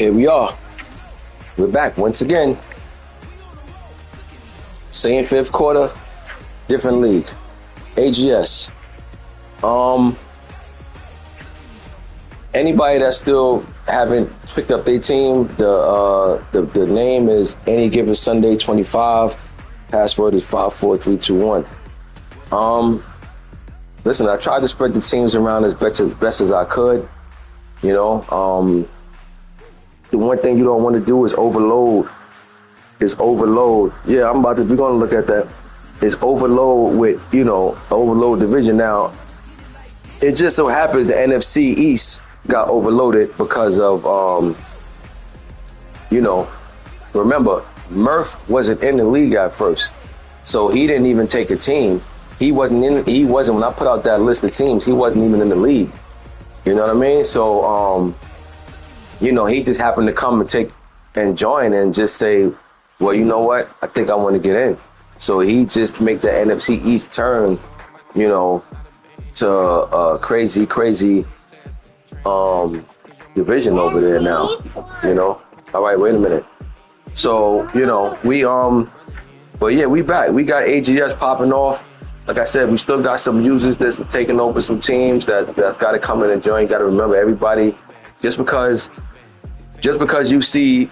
Here we are. We're back once again. Same fifth quarter, different league. AGS. Anybody that still haven't picked up their team, the name is Any Given Sunday 25. Password is 54321. Listen, I tried to spread the teams around as best as I could. You know, the one thing you don't want to do is overload. Yeah, we're going to look at that. Is overload with, overload division. Now, it just so happens the NFC East got overloaded because of, remember, Murph wasn't in the league at first. So he didn't even take a team. He wasn't, when I put out that list of teams, he wasn't even in the league. You know what I mean? So, he just happened to come and join and just say, well, you know what? I think I want to get in. So he just make the NFC East turn, to a crazy division over there now, All right, wait a minute. So, but yeah, we back. We got AGS popping off. Like I said, we still got some users that's taking over some teams that's got to come in and join. Got to remember, everybody, just because you see,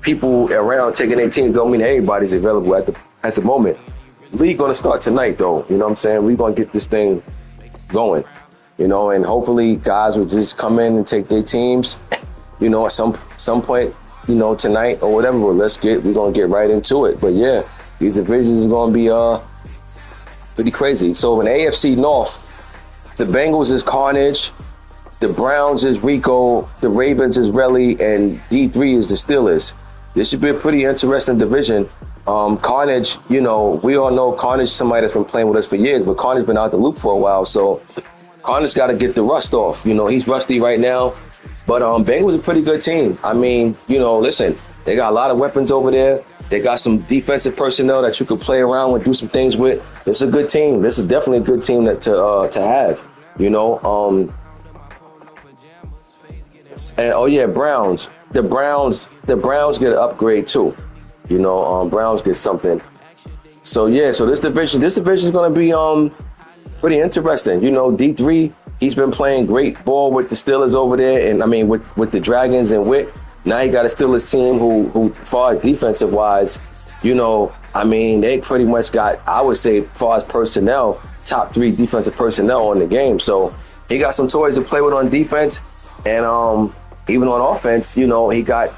people around taking their teams don't mean everybody's available at the moment. League gonna start tonight, though. You know what I'm saying? We're gonna get this thing going, and hopefully guys will just come in and take their teams, at some point, tonight or whatever. But we're gonna get right into it. But yeah, these divisions are gonna be pretty crazy. So in AFC North, the Bengals is Carnage, the Browns is Rico, the Ravens is Relly, and D3 is the Steelers. This should be a pretty interesting division. Carnage, we all know Carnage, somebody that's been playing with us for years, but Carnage been out the loop for a while, so Carnage got to get the rust off. He's rusty right now, but Bengals a pretty good team. I mean, listen, they got a lot of weapons over there. They got some defensive personnel that you could play around with, do some things with. It's a good team. This is definitely a good team to have. And oh yeah, Browns. The Browns get an upgrade too. Browns get something. So yeah, so this division is going to be pretty interesting. D3, he's been playing great ball with the Steelers over there, and I mean with the Dragons and Witt. Now you got a Steelers team who far as defensive wise, they pretty much got, I would say, far as personnel, top 3 defensive personnel on the game. So he got some toys to play with on defense, and even on offense, he got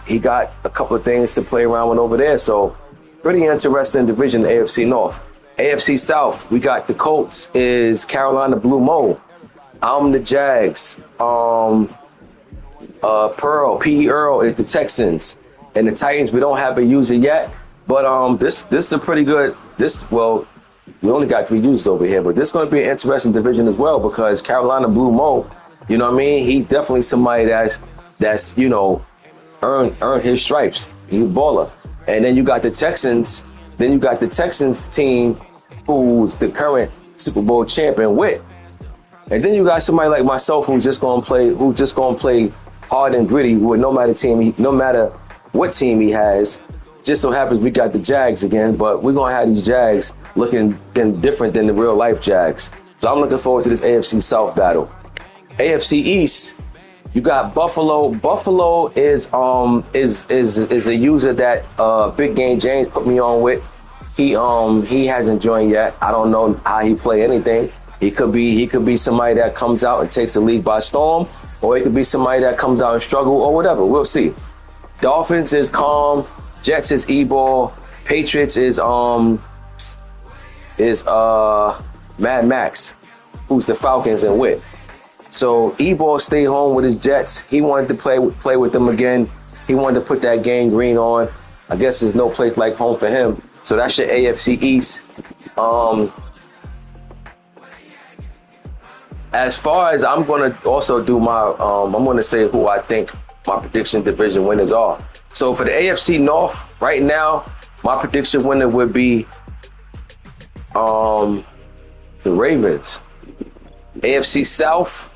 a couple of things to play around with over there. So pretty interesting division, the AFC North. AFC South, we got the Colts is Carolina Blue Mole. I'm the Jags. P.E. Earl is the Texans, and the Titans, we don't have a user yet, but this is a pretty good, we only got 3 users over here, but this is going to be an interesting division as well, because Carolina Blue Mo, he's definitely somebody that's earned his stripes. He's a baller. And then you got the Texans team, who's the current Super Bowl champion Witt. And then you got somebody like myself who's just gonna play hard and gritty with no matter what team he has. Just so happens we got the Jags again, but we're gonna have these Jags looking different than the real life Jags. So I'm looking forward to this AFC South battle. AFC East, you got Buffalo. Buffalo is a user that Big Game James put me on with. He hasn't joined yet. I don't know how he play anything. He could be somebody that comes out and takes the league by storm, or he could be somebody that comes out and struggle, or whatever. We'll see. Dolphins is Calm. Jets is E-Ball. Patriots is Mad Max, who's the Falcons and Witt. So E-Ball stayed home with his Jets. He wanted to play with them again. He wanted to put that gang green on. I guess there's no place like home for him. So that's your AFC East. As far as I'm going to also do my, I'm going to say who I think my prediction division winners are. So for the AFC North, right now, my prediction winner would be the Ravens. AFC South,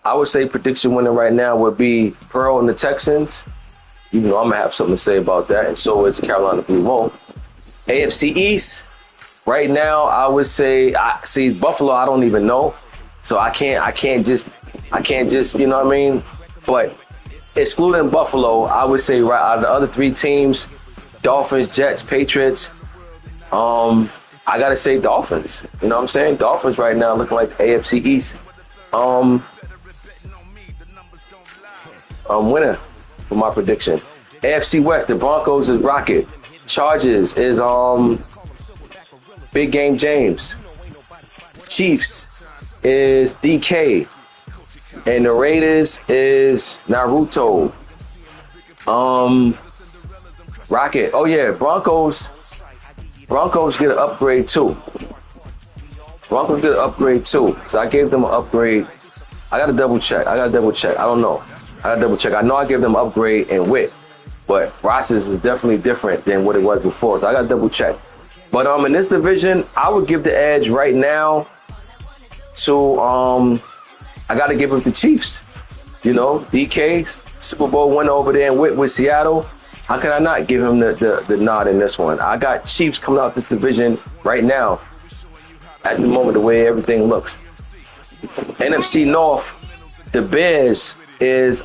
I would say prediction winner right now would be Pearl and the Texans. Even though I'm gonna have something to say about that, and so is Carolina Blue Won't. AFC East. Right now, I would say I see Buffalo. I don't even know, so I can't just you know what I mean. But excluding Buffalo, I would say right out of the other three teams, Dolphins, Jets, Patriots. I gotta say Dolphins. You know what I'm saying? Dolphins right now looking like the AFC East. Winner for my prediction. AFC West, the Broncos is Rocket. Chargers is Big Game James. Chiefs is DK. And the Raiders is Naruto. Rocket. Oh yeah, Broncos get an upgrade too. So I gave them an upgrade. I gotta double check. I don't know. I know I gave them an upgrade in wit, but rosters is definitely different than what it was before. So I gotta double check. But in this division, I would give the edge right now to I gotta give it to Chiefs. You know, DK Super Bowl win over there in with Seattle. How can I not give him the nod in this one? I got Chiefs coming out this division right now. At the moment, the way everything looks. NFC North, the Bears is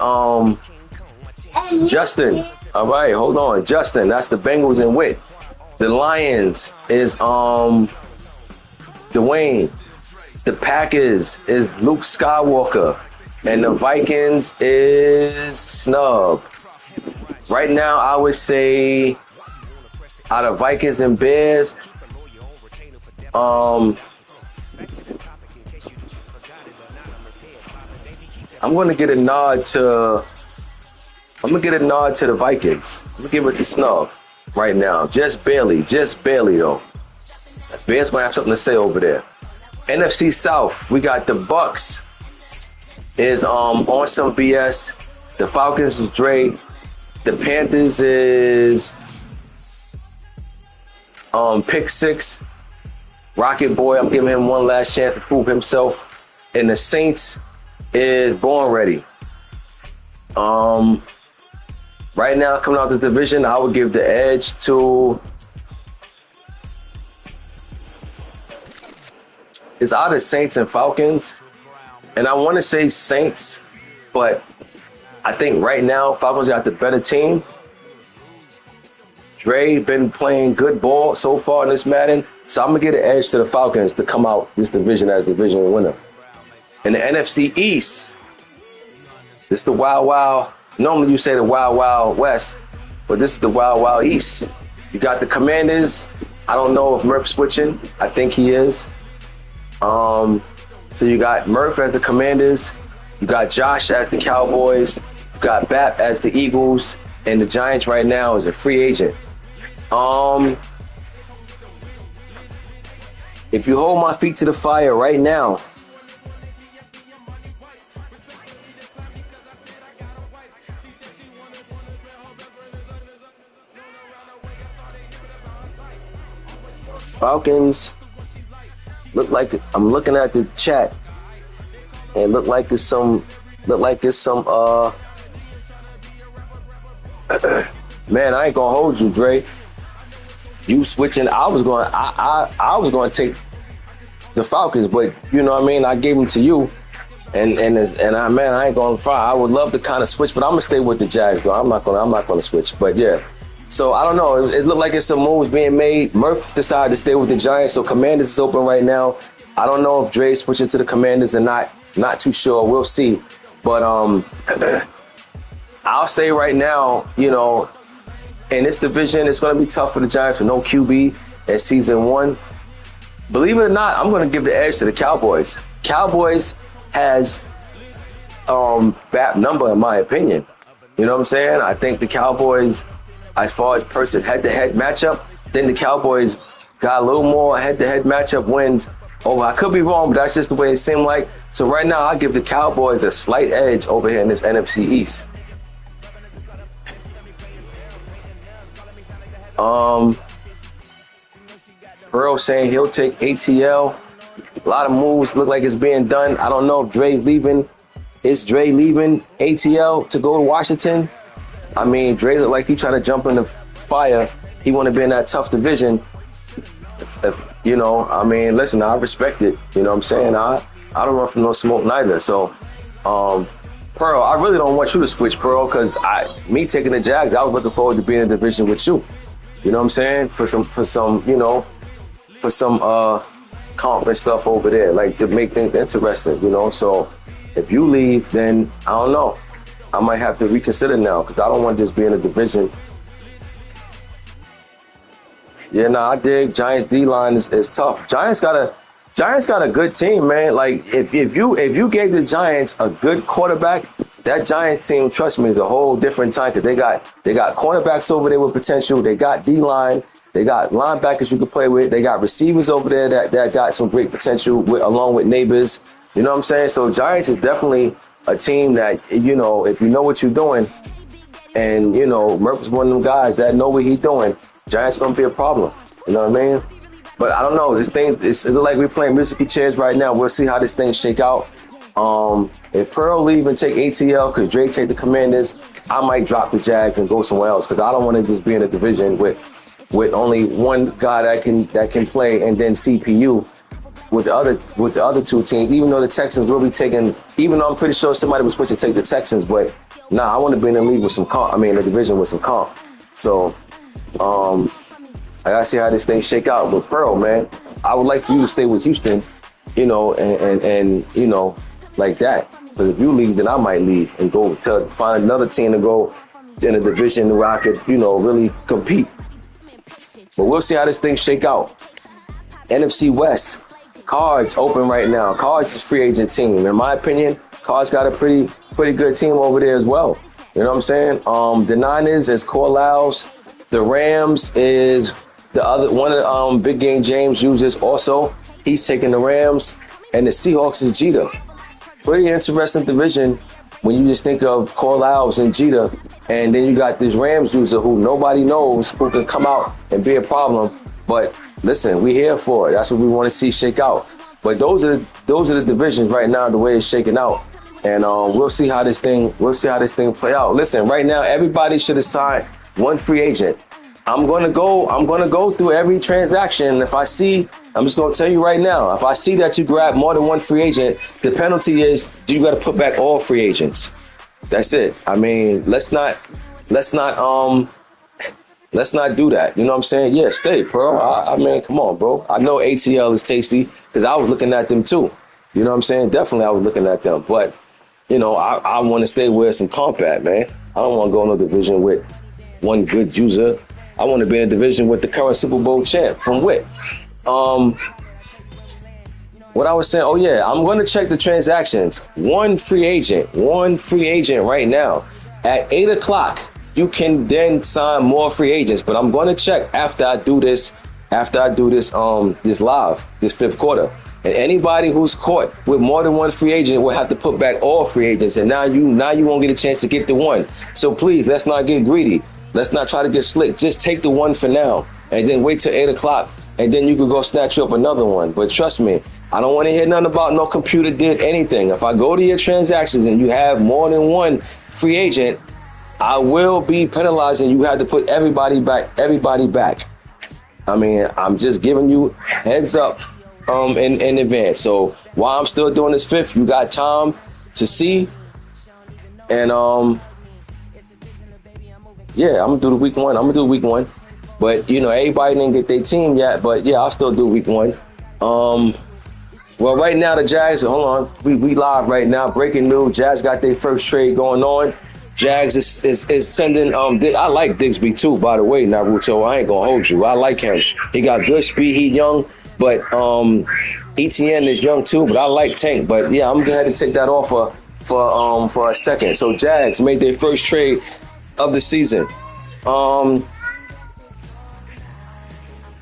Justin. All right, hold on. Justin, that's the Bengals in wit. The Lions is Dwayne. The Packers is Luke Skywalker. And the Vikings is Snub. Right now, I would say out of Vikings and Bears, I'm gonna get a nod to the Vikings. I'm gonna give it to Snub right now. Just barely though. Bears might have something to say over there. NFC South, we got the Bucks is on some BS. The Falcons is Dre. The Panthers is pick 6. Rocket Boy, I'm giving him one last chance to prove himself. And the Saints is Born Ready. Right now, coming out this division, I would give the edge to it's either Saints and Falcons. And I want to say Saints, but I think right now Falcons got the better team. Dre been playing good ball so far in this Madden, so I'm gonna get an edge to the Falcons to come out this division as division winner. In the NFC East, this is the Wild Wild. Normally you say the Wild Wild West, but this is the Wild Wild East. You got the Commanders. I don't know if Murph's switching. I think he is. So you got Murph as the Commanders. You got Josh as the Cowboys. You got Bap as the Eagles. And the Giants right now is a free agent. If you hold my feet to the fire right now, Falcons look like I'm looking at the chat and look like it's some man, I ain't gonna hold you, Dre. You switching, I was going to take the Falcons, but you know what I mean, I gave them to you. I ain't going to fire. I would love to kind of switch, but I'm gonna stay with the Jags though. I'm not gonna switch. But yeah. So I don't know. It looked like it's some moves being made. Murph decided to stay with the Giants, so Commanders is open right now. I don't know if Dre's switching to the Commanders or not. Not too sure. We'll see. But I'll say right now, you know, in this division, it's going to be tough for the Giants with no QB in season 1. Believe it or not, I'm going to give the edge to the Cowboys. Cowboys has bad number in my opinion. You know what I'm saying? I think the Cowboys, as far as person head-to-head matchup, then the Cowboys got a little more head-to-head matchup wins. Oh, I could be wrong, but that's just the way it seemed like. So right now, I give the Cowboys a slight edge over here in this NFC East. Pearl saying he'll take ATL. A lot of moves look like it's being done. I don't know if Dre's leaving Is Dre leaving ATL to go to Washington? I mean, Dre looked like he trying to jump in the fire. He want to be in that tough division. If you know, I mean, listen, I respect it. You know what I'm saying? I don't run from no smoke neither. So, Pearl, I really don't want you to switch, Pearl, because me taking the Jags, I was looking forward to being in a division with you. You know what I'm saying? For some conference stuff over there, like to make things interesting, you know. So if you leave, then I don't know. I might have to reconsider now because I don't want to just be in a division. Yeah, I dig. Giants D-line is tough. Giants got a good team, man. Like if you gave the Giants a good quarterback, that Giants team, trust me, is a whole different time because they got cornerbacks over there with potential. They got D-line. They got linebackers you could play with. They got receivers over there that got some great potential along with neighbors. You know what I'm saying? So Giants is definitely a team that, you know, if you know what you're doing, and, you know, Murph's one of them guys that know what he's doing, Giants going to be a problem. You know what I mean? But I don't know. This thing, it's like we're playing musical chairs right now. We'll see how this thing shake out. If Pearl leave and take ATL because Dre take the Commanders, I might drop the Jags and go somewhere else because I don't want to just be in a division with only one guy that can play and then CPU with the other two teams. Even though the Texans will be taking, even though I'm pretty sure somebody was supposed to take the Texans, but I want to be in the league with some comp. I mean, the division with some comp. So, I gotta see how this thing shake out. But Pearl, man, I would like for you to stay with Houston, you know, and you know, like that. Because if you leave, then I might leave and go to find another team to go in a division where I could, you know, really compete. But we'll see how this thing shake out. NFC West, Cards open right now. Cards is free agent team. In my opinion, Cards got a pretty good team over there as well. You know what I'm saying? The Niners is Corlals. The Rams is the other one of the Big Game James uses also. He's taking the Rams. And the Seahawks is Jeter. Pretty interesting division when you just think of Corlals and Jeter. And then you got this Rams user who nobody knows who can come out and be a problem. But listen, we're here for it. That's what we want to see shake out. But those are the divisions right now, the way it's shaking out. And we'll see how this thing play out. Listen, right now everybody should have signed one free agent. I'm gonna go through every transaction. If I see, I'm just gonna tell you right now, if I see that you grab more than one free agent, the penalty is you gotta put back all free agents. That's it. I mean, let's not do that. You know what I'm saying? Yeah, stay, Pearl. I mean, come on, bro. I know ATL is tasty because I was looking at them too. You know what I'm saying? Definitely I was looking at them. But, you know, I want to stay with some combat, man. I don't want to go in a division with one good user. I want to be in a division with the current Super Bowl champ from Witt. What I was saying, oh yeah, I'm going to check the transactions. One free agent right now. At 8 o'clock, you can then sign more free agents, but I'm going to check after I do this this live, this fifth quarter. And anybody who's caught with more than one free agent will have to put back all free agents. And now you won't get a chance to get the one. So please, let's not get greedy. Let's not try to get slick. Just take the one for now and then wait till 8 o'clock. And then you could go snatch up another one. But trust me, I don't want to hear nothing about no computer did anything. If I go to your transactions and you have more than one free agent, I will be penalizing. You have to put everybody back. I mean, I'm just giving you heads up in advance. So while I'm still doing this fifth, you got time to see. And yeah, I'm gonna do the week one. But you know, everybody didn't get their team yet. But yeah, I'll still do week one. Well, right now the Jags, hold on, we live right now. Breaking news: Jags got their first trade going on. Jags is sending. I like Digsby too, by the way, Naruto. I ain't gonna hold you. I like him. He got good speed. He young, but ETN is young too. But I like Tank. But yeah, I'm gonna go ahead and take that offer for a second. So Jags made their first trade of the season.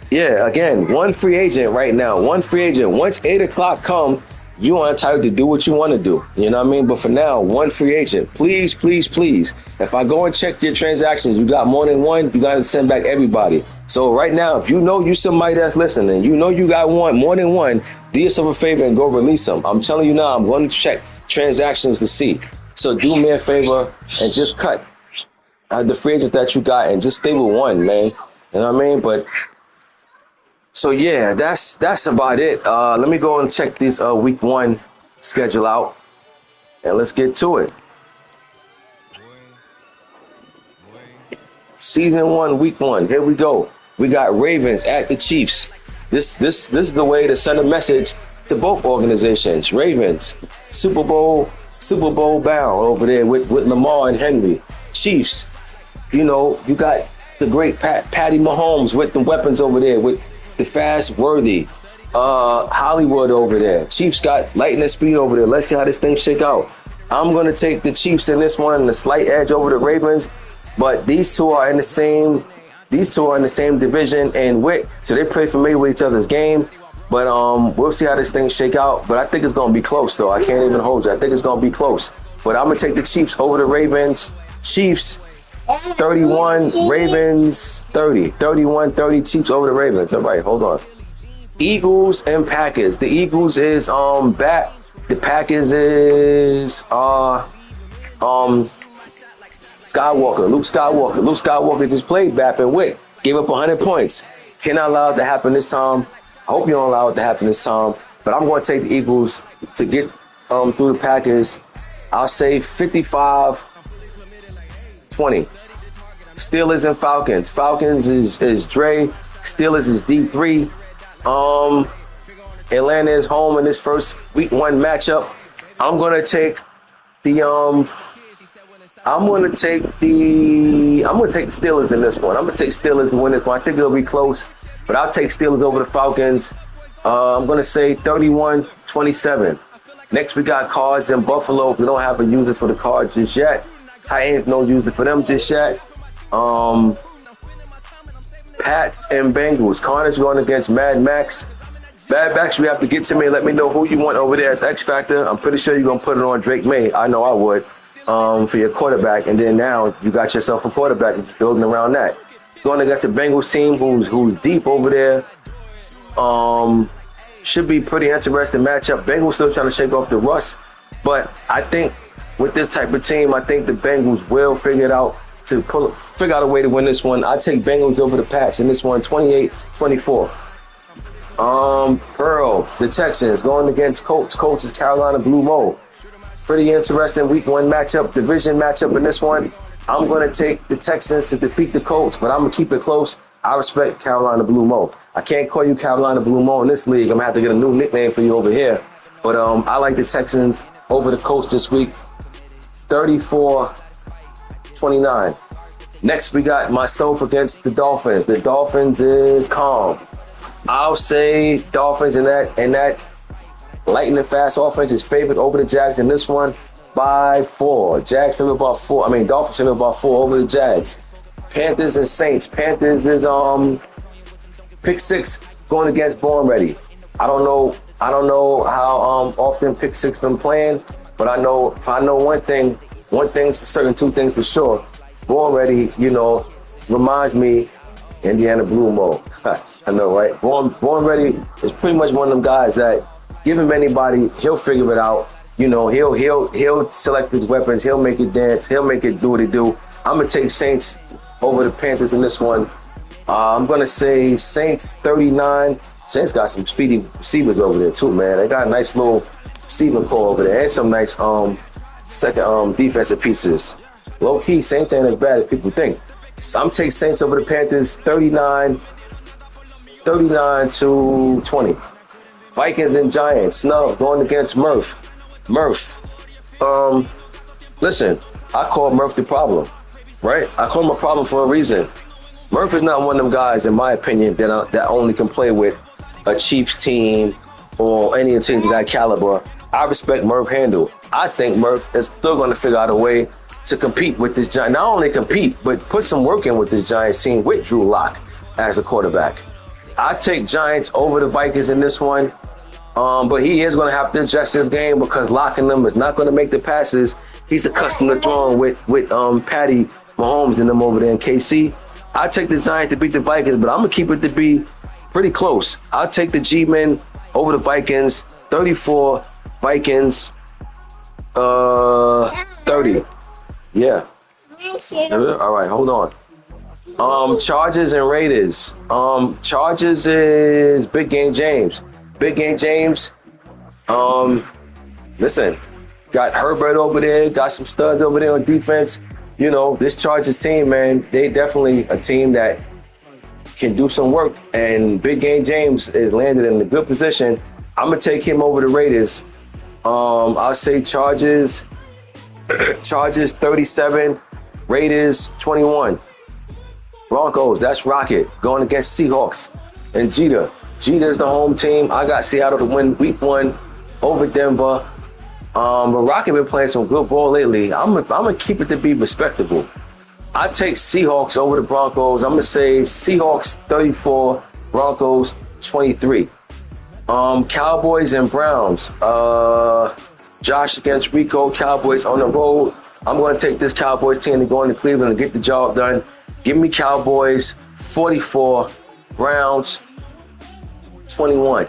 Yeah, again, one free agent right now. One free agent. Once 8 o'clock come, you are entitled to do what you want to do. You know what I mean? But for now, one free agent. Please, please, please. If I go and check your transactions, you got more than one, you got to send back everybody. So right now, if you know you somebody that's listening, you know you got more than one, do yourself a favor and go release them. I'm telling you now, I'm going to check transactions to see. So do me a favor and just cut the free agents that you got and just stay with one, man. You know what I mean? But so yeah, that's about it. Let me go and check this week 1 schedule out, and let's get to it. Season 1, week 1. Here we go. We got Ravens at the Chiefs. This is the way to send a message to both organizations. Ravens, Super Bowl bound over there with Lamar and Henry. Chiefs, you know, you got the great Patty Mahomes with the weapons over there, with the fast Worthy, Hollywood over there. Chiefs got lightning speed over there. Let's see how this thing shake out. I'm gonna take the Chiefs in this one, the slight edge over the Ravens, but these two are in the same division and wit, so they're pretty familiar with each other's game. But we'll see how this thing shake out. But I think it's gonna be close, though. I can't even hold you. I think it's gonna be close. But I'm gonna take the Chiefs over the Ravens. Chiefs 31, Ravens 30. 31-30, Chiefs over the Ravens. All right, hold on. Eagles and Packers. The Eagles is back. The Packers is Skywalker, Luke Skywalker. Luke Skywalker just played Bap and Wick. Gave up 100 points. Cannot allow it to happen this time. I hope you don't allow it to happen this time. But I'm going to take the Eagles to get through the Packers. I'll say 55-20. Steelers and Falcons. Falcons is Dre. Steelers is D3. Atlanta is home in this first week 1 matchup. I'm going to take the Steelers in this one. I'm gonna take Steelers to win this one. I think it'll be close, but I'll take Steelers over the Falcons. I'm gonna say 31-27. Next, we got Cards and Buffalo. We don't have a user for the Cards just yet. Titans, no user for them just yet. Pats and Bengals. Carnage going against Mad Max. Mad Max, you have to get to me. Let me know who you want over there as X Factor. I'm pretty sure you're gonna put it on Drake May. I know I would. For your quarterback, and then now you got yourself a quarterback and building around that. Going against a Bengals team who's deep over there. Should be pretty interesting matchup. Bengals still trying to shake off the rust, but I think with this type of team, I think the Bengals will figure it out to figure out a way to win this one. I take Bengals over the Pats in this one, 28-24. Pearl, the Texans going against Colts. Colts is Carolina Blue Mold. Pretty interesting week 1 matchup, division matchup in this one. I'm going to take the Texans to defeat the Colts, but I'm going to keep it close. I respect Carolina Blue Mo. I can't call you Carolina Blue Mo in this league. I'm going to have to get a new nickname for you over here. But I like the Texans over the Colts this week, 34-29. Next, we got myself against the Dolphins. The Dolphins is calm. I'll say Dolphins in that lightning fast offense is favored over the Jags in this one by 4. Jags favored by 4. Dolphins favored by 4 over the Jags. Panthers and Saints. Panthers is pick 6 going against Born Ready. I don't know how often pick 6 been playing, but I know one thing's for certain, 2 things for sure. Born Ready, reminds me Indiana Blue Mo. I know, right? Born Ready is pretty much one of them guys that give him anybody, he'll figure it out. He'll select his weapons. He'll make it dance. He'll make it do what it do. I'm gonna take Saints over the Panthers in this one. I'm gonna say Saints 39. Saints got some speedy receivers over there too, man. They got a nice little receiving core over there and some nice second defensive pieces. Low key, Saints ain't as bad as people think. So I'm taking Saints over the Panthers 39-20. Vikings and Giants. No, going against Murph. Listen, I call Murph the problem, right? I call him a problem for a reason. Murph is not one of them guys, in my opinion, that only can play with a Chiefs team or any of the teams of that caliber. I respect Murph handle. I think Murph is still going to figure out a way to compete with this Giant. Not only compete, but put some work in with this Giants team with Drew Lock as a quarterback. I take Giants over the Vikings in this one. But he is going to have to adjust his game because locking them is not going to make the passes he's accustomed to throwing with Patty Mahomes and them over there in KC. I take the Giants to beat the Vikings, but I'm going to keep it to be pretty close. I'll take the G-Men over the Vikings, 34 Vikings, 30. Yeah. All right, hold on. Chargers and Raiders. Chargers is Big Game James. Big Game James. Listen, got Herbert over there, got some studs over there on defense. You know, this Chargers team, man, they definitely a team that can do some work. And Big Game James is landed in a good position. I'm gonna take him over the Raiders. I'll say Chargers 37, Raiders 21. Broncos, that's Rocket going against Seahawks and Jeter. Jeter's the home team. I got Seattle to win week 1 over Denver. But Rocket been playing some good ball lately. I'm gonna keep it to be respectable. I take Seahawks over the Broncos. I'm gonna say Seahawks 34, Broncos 23. Cowboys and Browns. Josh against Rico. Cowboys on the road. I'm gonna take this Cowboys team to go into Cleveland and get the job done. Give me Cowboys 44, Browns 21.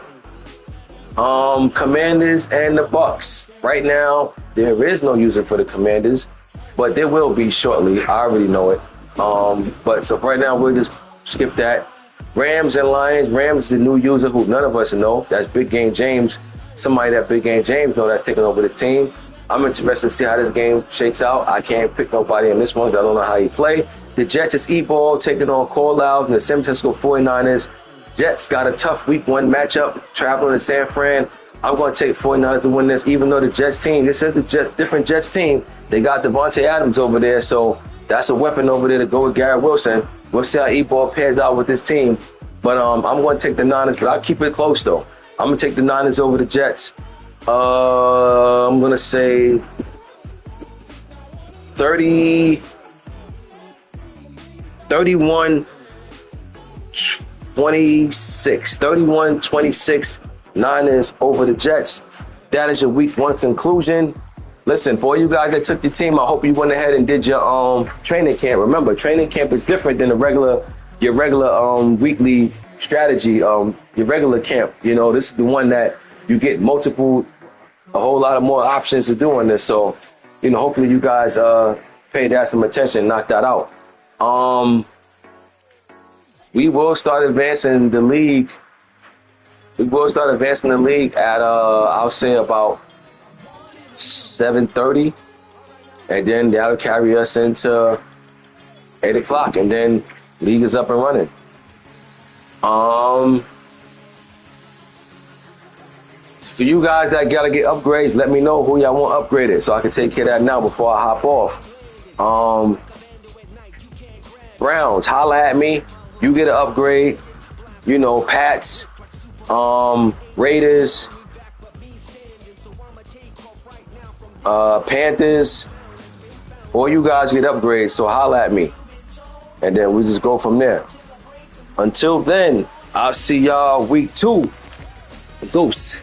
Commanders and the Bucks. Right now, there is no user for the Commanders, but there will be shortly. I already know it. But so right now, we'll just skip that. Rams and Lions. Rams is the new user who none of us know. That's Big Game James. Somebody that Big Game James know that's taking over this team. I'm interested to see how this game shakes out. I can't pick nobody in this one because I don't know how he play. The Jets is E-ball taking on Call-Out and the San Francisco 49ers. Jets got a tough week 1 matchup traveling to San Fran. I'm going to take 49ers to win this, even though the Jets team, this is a different Jets team. They got Devontae Adams over there, so that's a weapon over there to go with Garrett Wilson. We'll see how E-ball pairs out with this team. But I'm going to take the Niners, but I'll keep it close, though. I'm going to take the Niners over the Jets. I'm going to say 31-26. 31-26. Niners over the Jets. That is your week 1 conclusion. Listen, for you guys that took your team, I hope you went ahead and did your training camp. Remember, training camp is different than your regular weekly strategy, your regular camp. You know, this is the one that you get a whole lot of more options of doing this. So, you know, hopefully you guys paid that some attention and knocked that out. We will start advancing the league. At I'll say about 7:30, and then that'll carry us into 8 o'clock, and then league is up and running. For you guys that gotta get upgrades, let me know who y'all want upgraded so I can take care of that now before I hop off. Browns, holla at me. You get an upgrade. You know, Pats, Raiders, Panthers. All you guys get upgrades, so holla at me. And then we just go from there. Until then, I'll see y'all week 2. Goose.